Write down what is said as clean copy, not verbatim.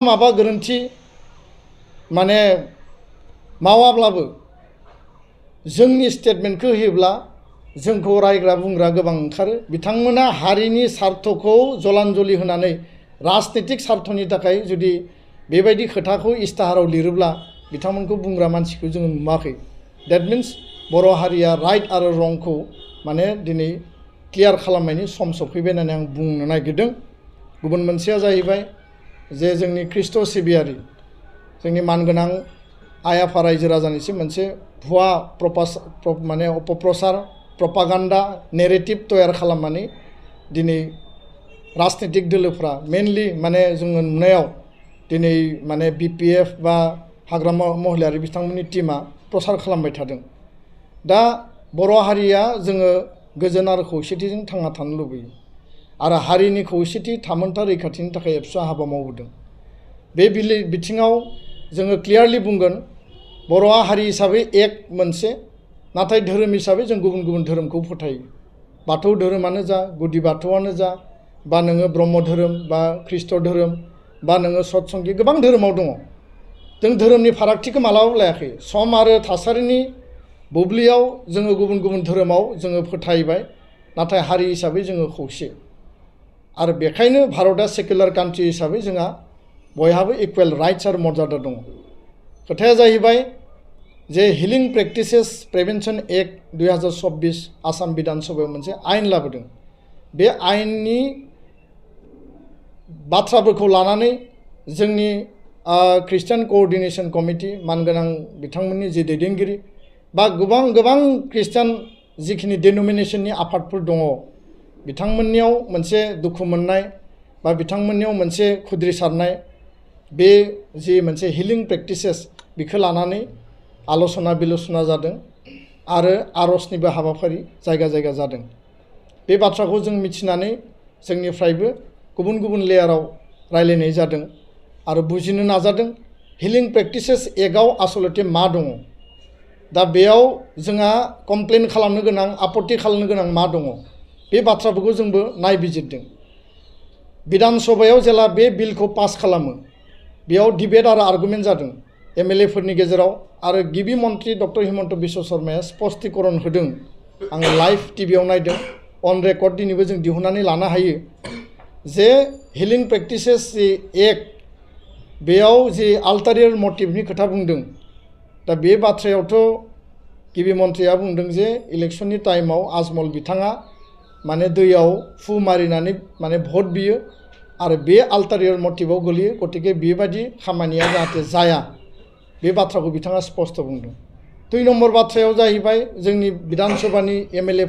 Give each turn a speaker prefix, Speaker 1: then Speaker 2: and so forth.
Speaker 1: माबा गोरोन्थि माने मावाब्लाबो जोंनि स्टेटमेन्टखौ होयोब्ला जोंखौ रायग्रा बुंग्रा गोबां ओंखारो। बिथांमोना हारिनि स्वार्थखौ जलान्जलि होनानै राजनीतिक स्वार्थनि थाखाय जुदि बेबायदि खोथाखौ इस्ताहाराव लिरोब्ला बिथांमोनखौ बुंग्रा मानसिखौ जोङो नुवाखै। द्याट मिन्स बर' हारिया राइट आरो रंखौ माने दिनै क्लियार खालामनायनि सम सफैबाय होननानै आं बुंनो नागिरदों। गुबुन मोनसेया जाहैबाय जे जोंनि ख्रिस्ट' सिबियारि जोंनि मानगोनां आइ आफा रायजो राजानिसिम मोनसे भुवा माने अपप्रचार प्रपागान्डा नेरेटिभ तयार खालामनानै दिनै राजनीतिक दोलोफ्रा मेनलि माने जोङो नुनायाव दिनै माने BPF बा हाग्रामा महिलारि बिथांमोननि टीमा प्रसार खालामबाय थादों। दा बर' हारिया जोङो गोजोन आरो खौसेथिजों थांना थानो लुबैयो आरो हारिनि खौसेथि थामोनथा रैखाथिनि थाखाय एबसुआ हाबा मावबोदों। बे बिथिङाव जोङो क्लियारलि बुंगोन बर'आ हारि हिसाबै एक मोनसे, नाथाय धोरोम हिसाबै जों गुबुन गुबुन धोरोमखौ फोथायो। बाथौ धोरोमानो जा, गुदि बाथौआनो जा, बा नोङो ब्रह्म धोरोम बा ख्रिस्ट' धोरोम बा नोङो सतसंगि गोबां धोरोमाव दङ। जों धोरोमनि फारागथिखौ मालाबाबो लायाखै। सम आरो थासारिनि बुब्लियाव जोङो गुबुन गुबुन धोरोमाव जोङो फोथायबाय, नाथाय हारि हिसाबै जोङो खौसे। आरो बेखायनो भारतआ सेकुलार कान्ट्रि हिसाबै जोंहा बयहाबो इकुवेल राइट्स आरो मर्यादा दङ। खोथाया जाहैबाय जे हिलिं प्रेक्टिसेस प्रिभेन्सन एक्ट 2024 आसाम बिधान सभायाव मोनसे आयेन लाबोदों। बे आयेननि बाथ्राफोरखौ लानानै जोंनि ख्रिस्टियान क'अर्डिनेशन कमिटि मानगोनां बिथांमोननि जे दैदेनगिरि बा गोबां ख्रिस्टियान जिखिनि डेनोमिनेशननि आफादफोर दङ बिथांमोननियाव मोनसे दुखु मोननाय बा बिथांमोननियाव मोनसे खुद्रिसारनाय बे जि मोनसे हिलिं प्रेक्टिसेस बेखौ लानानै आल'सना बिल'सना जादों आरो आर'जनिबो हाबाफारि जायगा जायगा जादों। बे बाथ्राखौ जों मिथिनानै जोंनिफ्रायबो गुबुन गुबुन लेयाराव रायलायनाय जादों आरो बुजिनो नाजादों हिलिं प्रेक्टिसेस एक्टआव आसलते मा दङ। दा बेयाव जोंहा कमप्लेन खालामनो गोनां, आपत्ति खालामनो गोनां मा दङ, बे बाथ्राफोरखौ जोंबो नायबिजिरदों। बिधान सभायाव जेला बे बिलखौ पास खालामो बेयाव डिबेट आरो आर्गुमेन्ट जादों MLA फोरनि गेजेराव आरो गिबि मन्त्रि डक्टर हिमन्त बिश्व शर्माया स्पष्टीकरण होदों। आङो लाइभ टिभियाव नायदों, अन रेकर्ड दिनैबो जों दिहुननानै लानो हायो जे हिलिं प्रेक्टिसेस जि एक्ट बेयाव जि आल्टारियर मटिभनि खोथा बुंदों। दा बे बाथ्रायावथ' गिबि मन्थ्रिया बुंदों जे इलेक्शननि टाइमाव आजमल बिथाङा माने दैयाव फु मारिनानै माने भट बियो आरो बे आल्टारियर मटिभआव गोलैयो, गतिके बेबायदि खामानिया जाहाथे जाया बे बाथ्राखौ बिथाङा स्पष्ट बुंदों। 2 नम्बर बाथ्रायाव जाहैबाय जोंनि बिधान सभानि MLA